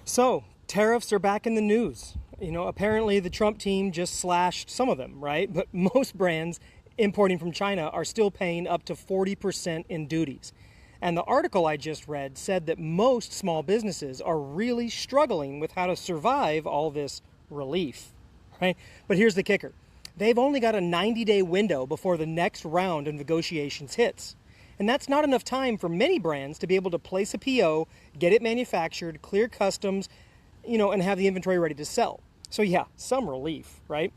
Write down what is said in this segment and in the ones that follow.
So, tariffs are back in the news. Apparently the Trump team just slashed some of them, right? But most brands importing from China are still paying up to 40% in duties. And the article I just read said that most small businesses are really struggling with how to survive all this relief, right? But here's the kicker. They've only got a 90-day window before the next round of negotiations hits. And that's not enough time for many brands to be able to place a PO, get it manufactured, clear customs, and have the inventory ready to sell. So yeah, some relief, right?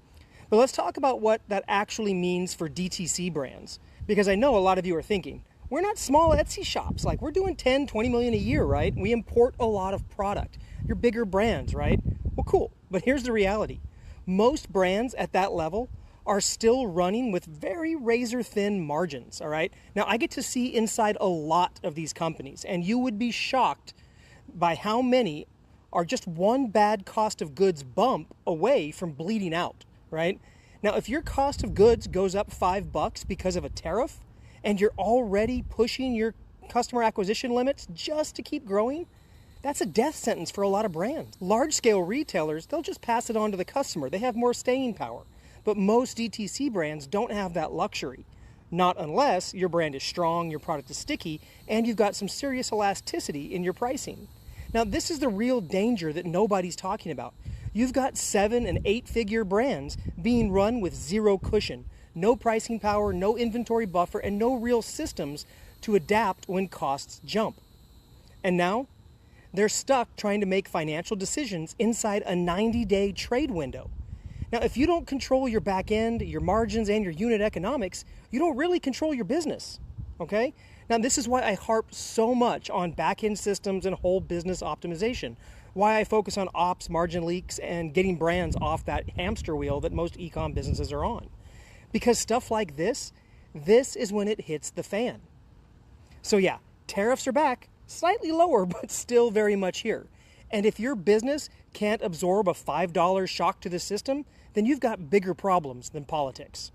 But let's talk about what that actually means for DTC brands. Because I know a lot of you are thinking, we're not small Etsy shops. Like, we're doing 10, 20 million a year, right? We import a lot of product. You're bigger brands, right? Well, cool. But here's the reality. Most brands at that level are still running with very razor-thin margins, all right? Now, I get to see inside a lot of these companies, and you would be shocked by how many are just one bad cost of goods bump away from bleeding out, right? Now, if your cost of goods goes up $5 because of a tariff, and you're already pushing your customer acquisition limits just to keep growing, that's a death sentence for a lot of brands. Large-scale retailers, they'll just pass it on to the customer. They have more staying power. But most DTC brands don't have that luxury. Not unless your brand is strong, your product is sticky, and you've got some serious elasticity in your pricing. Now, this is the real danger that nobody's talking about. You've got 7- and 8-figure brands being run with zero cushion, no pricing power, no inventory buffer, and no real systems to adapt when costs jump. And now, they're stuck trying to make financial decisions inside a 90-day trade window. Now, if you don't control your back end, your margins, and your unit economics, you don't really control your business, okay? Now, this is why I harp so much on backend systems and whole business optimization, why I focus on ops, margin leaks, and getting brands off that hamster wheel that most ecom businesses are on. Because stuff like this is when it hits the fan. So yeah, tariffs are back, slightly lower, but still very much here. And if your business can't absorb a $5 shock to the system, then you've got bigger problems than politics.